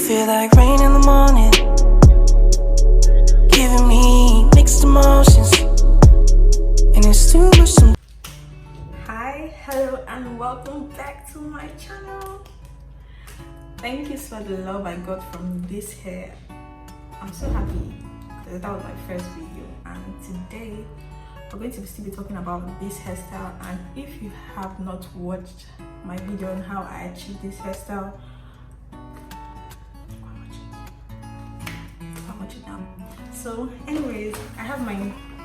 feel like rain in the morning, giving me mixed emotions, and it's too much. Hi, hello, and welcome back to my channel. Thank you for the love I got from this hair. I'm so happy because that was my first video, and today we're going to still be talking about this hairstyle. And if you have not watched my video on how I achieved this hairstyle, watch it now. So anyways, I have my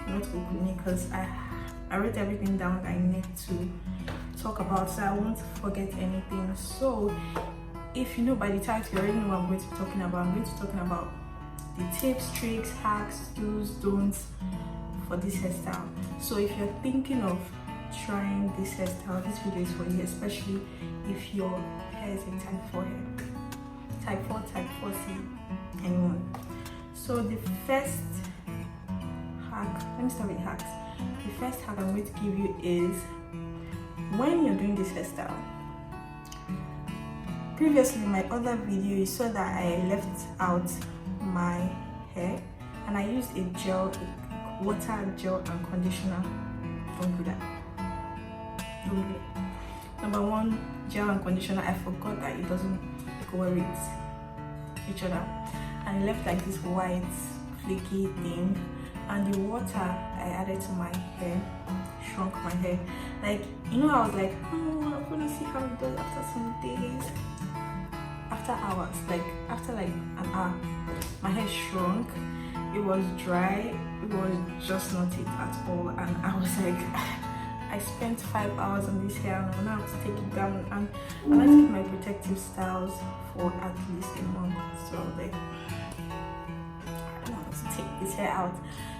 notebook with me because I wrote everything down I need to talk about, so I won't forget anything. So if you know by the title, you already know what I'm going to be talking about. I'm going to be talking about the tips, tricks, hacks, do's, don'ts for this hairstyle. So if you're thinking of trying this hairstyle, this video is for you, especially if your hair is a type 4 hair, type 4, type 4C, anyone. So the first hack, let me start with hacks. The first hack I'm going to give you is when you're doing this hairstyle. Previously in my other video, you saw that I left out my hair and I used a gel, water, gel and conditioner. Don't do that. Don't do that. Number one, gel and conditioner, I forgot that it doesn't go with each other. And I left like this white flaky thing, and the water I added to my hair shrunk my hair. Like, you know, I was like, oh, I'm gonna see how it does after some days, after hours, like after like an hour, my hair shrunk. It was dry, it was just not it at all, and I was like, I spent 5 hours on this hair and I now have to take it down, and I like to keep my protective styles for at least a month. So I was like, I don't want to take this hair out,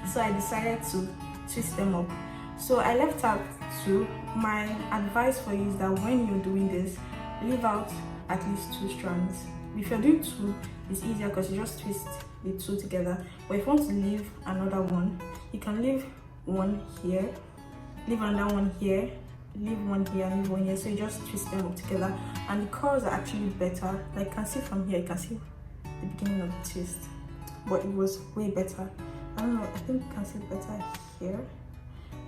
so I decided to twist them up. So I left out 2. My advice for you is that when you're doing this, leave out at least 2 strands. If you're doing 2, it's easier because you just twist the 2 together. But if you want to leave another one, you can leave one here, leave another one here, leave one here, and leave one here. So you just twist them up together, and the curls are actually better. Like, you can see from here, you can see the beginning of the twist, but it was way better. I don't know, I think you can see better here,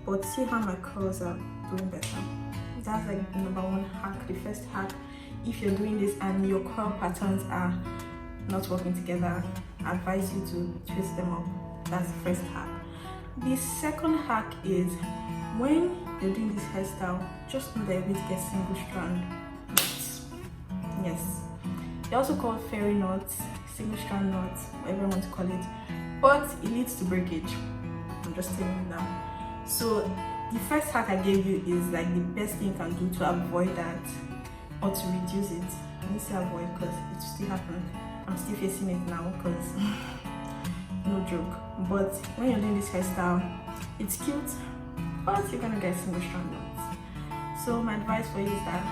but see how my curls are doing better. That's like the number 1 hack, the first hack. If you're doing this and your curl patterns are not working together, I advise you to twist them up. That's the first hack. The second hack is when you're doing this hairstyle, just know that you're going to get single strand knots. Yes, they're also called fairy knots, single strand knots, whatever you want to call it, but it leads to breakage. I'm just telling you now. So the first hack I gave you is like the best thing you can do to avoid that, or to reduce it. Let me say avoid because it still happens. I'm still facing it now because no joke. But when you're doing this hairstyle, it's cute, but you're gonna get single strand knots. So my advice for you is that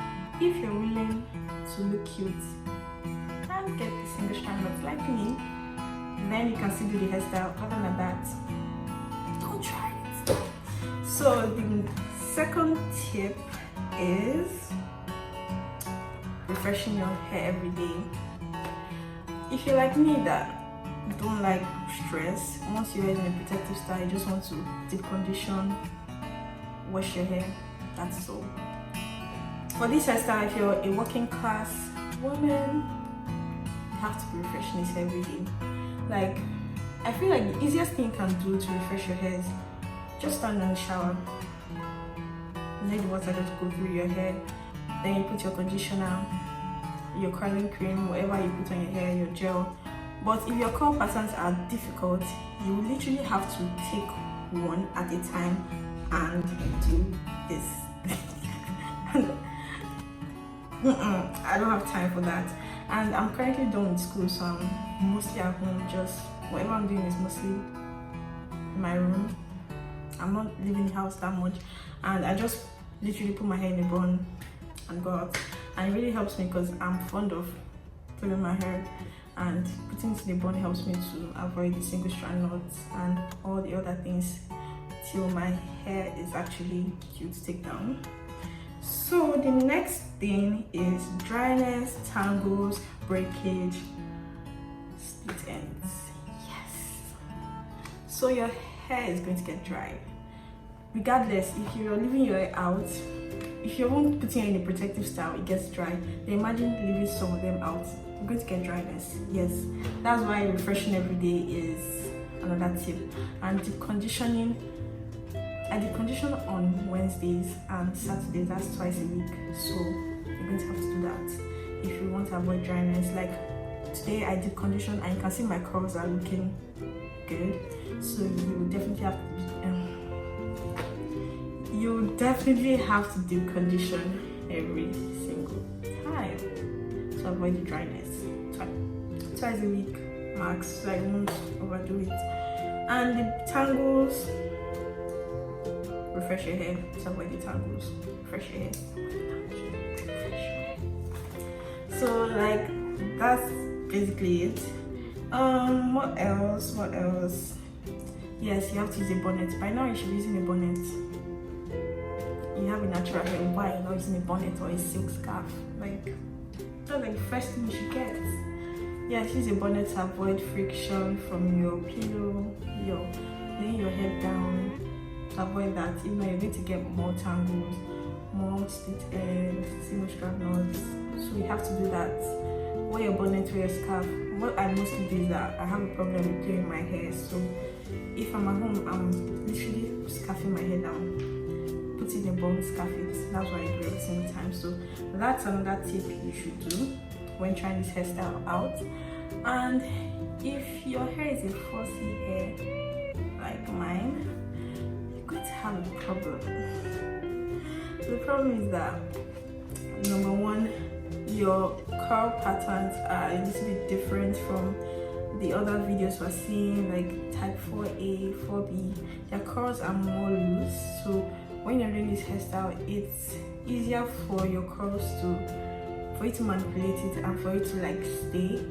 if you're willing to look cute and get the single strand knots like me, then you can still do the hairstyle. Other than that, don't try it. So the second tip is refreshing your hair every day. If you're like me that don't like stress, once you're in a protective style, you just want to deep condition, wash your hair, that's all. For this hairstyle, if you're a working class woman, you have to be refreshing this every day. Like, I feel like the easiest thing you can do to refresh your hair is just stand in the shower, let the water just go through your hair, then you put your conditioner, your curling cream, whatever you put on your hair, your gel. But if your curl patterns are difficult, you will literally have to take one at a time and do this. I don't have time for that, and I'm currently done with school, so I'm mostly at home. Just whatever I'm doing is mostly in my room. I'm not leaving the house that much, and I just literally put my hair in a bun and go out. And it really helps me because I'm fond of putting my hair, and putting it in the bun helps me to avoid the single strand knots and all the other things till my hair is actually cute to take down. So the next thing is dryness, tangles, breakage, split ends. Yes. So your hair is going to get dry. Regardless, if you're leaving your hair out, if you won't put in any protective style, it gets dry. Then imagine leaving some of them out. You're going to get dryness. Yes. That's why refreshing every day is another tip. And deep conditioning, I deep condition on Wednesdays and Saturdays. That's twice a week. So you're going to have to do that if you want to avoid dryness. Like today I deep condition and you can see my curls are looking good. So you definitely have to deep condition every single time to avoid the dryness. Twice a week max, so I won't overdo it. And the tangles, refresh your hair to avoid the tangles. Refresh your hair. So like that's basically it. What else? Yes, you have to use a bonnet. By now you should be using a bonnet. You have a natural hair, why you're not using a bonnet or a silk scarf? Like that's like the first thing you should get. Yes, use a bonnet to avoid friction from your pillow, laying your head down, to avoid that. Even though you're going to get more tangles, more split ends, single strand knots. So you have to do that. Wear your bonnet, wear your scarf. What I mostly do is that I have a problem with doing my hair. So if I'm at home, I'm literally scarfing my hair down, putting a bun, scarf it. That's what I do every single time. So that's another tip you should do when trying this hairstyle out. And if your hair is a fussy hair like mine, you're going to have a problem. The problem is that, number one, your curl patterns are a little bit different from the other videos we're seeing, like type 4A, 4B. Their curls are more loose, so when you're doing this hairstyle, it's easier for your curls for you to manipulate it and for it to like stay.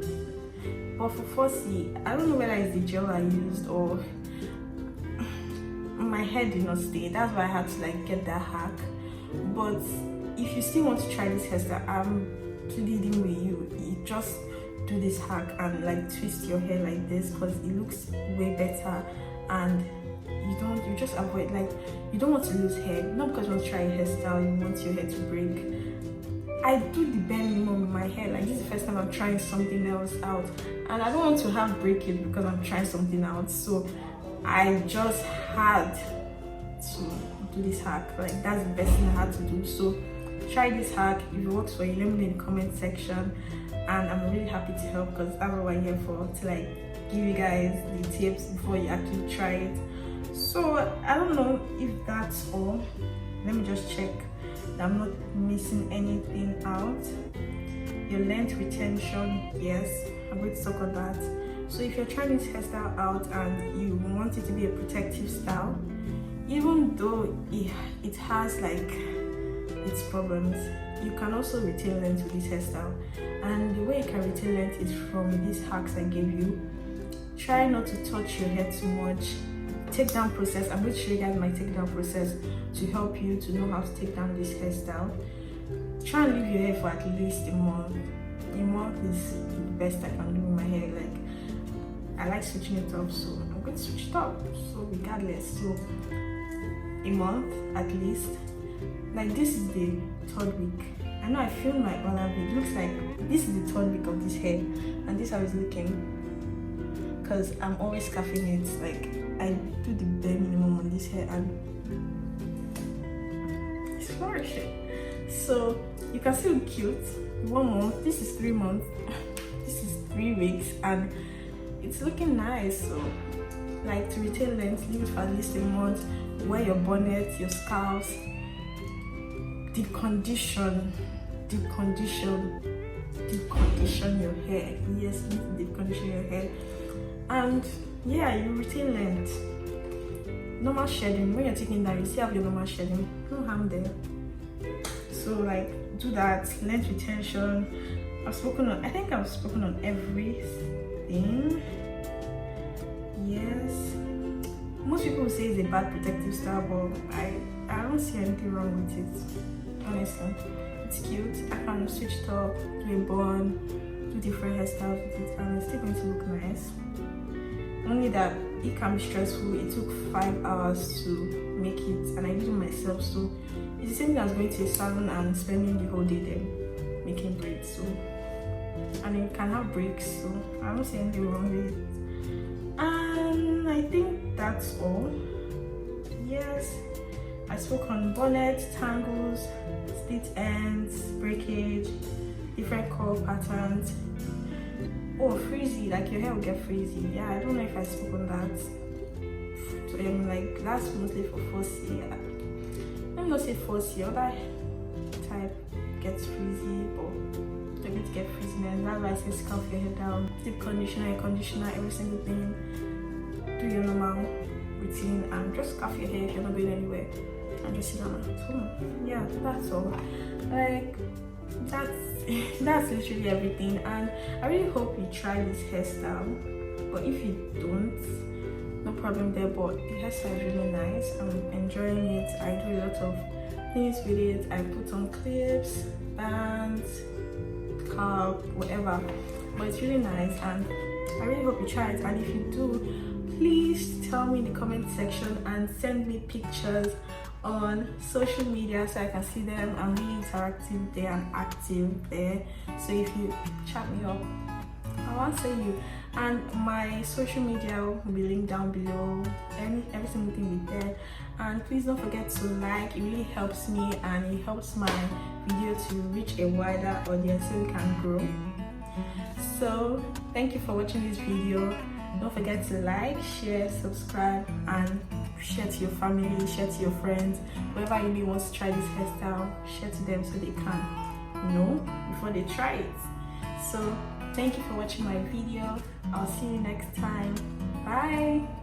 But for 4C, I don't know whether it's the gel I used or my hair did not stay. That's why I had to like get that hack. But if you still want to try this hairstyle, I'm pleading with you just do this hack and like twist your hair like this, because it looks way better and you just avoid, like, you don't want to lose hair. Not because you want to try a hairstyle you want your hair to break. I do the bare minimum with my hair. Like, this is the first time I'm trying something else out and I don't want to have breakage because I'm trying something out. So I just had to do this hack. Like, that's the best thing I had to do. So try this hack. If it works for you, let me know in the comment section, and I'm really happy to help, because that's what we're here for, to like give you guys the tips before you actually try it. So I don't know if that's all. Let me just check that I'm not missing anything out. Your length retention, yes, I'm going to talk on that. So if you're trying this hairstyle out and you want it to be a protective style, even though it has like its problems, you can also retain length with this hairstyle. And the way you can retain length is from these hacks I gave you. Try not to touch your hair too much. Take down process, I'm going to show you guys my take down process to help you to know how to take down this hairstyle. Try and leave your hair for at least a month. A month is the best I can do with my hair. Like, I like switching it up, so I'm going to switch it up. So regardless, so a month at least. Like, this is the 3rd week. I know I filmed my other video. It looks like this is the 3rd week of this hair, and this is how it's looking, because I'm always scarfing it. Like, I do the bare minimum on this hair and it's flourishing. So you can see it's cute. 1 month, this is 3 months, this is 3 weeks, and it's looking nice. So like, to retain length, leave it for at least a month. Wear your bonnet, your scarves, deep condition your hair. Yes, you need to deep condition your hair, and yeah, you retain length. Normal shedding, when you're taking down, you still have your normal shedding, no harm there. So like, do that. Length retention, I think I've spoken on everything. Yes, most people say it's a bad protective style, but I don't see anything wrong with it. Honestly, it's cute. I can switch it up, do a bun, do different hairstyles with it, and it's still going to look nice. Only that it can be stressful. It took 5 hours to make it, and I did it myself, so it's the same thing as going to a salon and spending the whole day there making braids. So, and it can have breaks, so I don't see anything wrong with it. And I think that's all. Yes, I spoke on bonnet, tangles, split ends, breakage, different curl patterns. Oh, frizzy, like your hair will get frizzy. Yeah, I don't know if I spoke on that. So, like that's mostly for 4C. Let me not say 4C, other type gets frizzy, but you're going to get frizziness. That's why I say scalp your hair down, deep conditioner, every single thing. Do your normal routine and just scarf your hair if you're not going anywhere, and just sit down at home. Yeah, that's all. Like that's literally everything, and I really hope you try this hairstyle. But if you don't, no problem there, but the hairstyle is really nice. I'm enjoying it. I do a lot of things with it. I put on clips, bands, cap, whatever, but it's really nice, and I really hope you try it. And if you do, please tell me in the comment section and send me pictures on social media so I can see them. I'm really interactive there and active there, so if you chat me up, I'll answer you. And my social media will be linked down below. Every single thing will be there. And please don't forget to like. It really helps me, and it helps my video to reach a wider audience so we can grow. So thank you for watching this video. Don't forget to like, share, subscribe, and share to your family, share to your friends. Whoever you may want to try this hairstyle, share to them so they can know before they try it. So thank you for watching my video. I'll see you next time. Bye.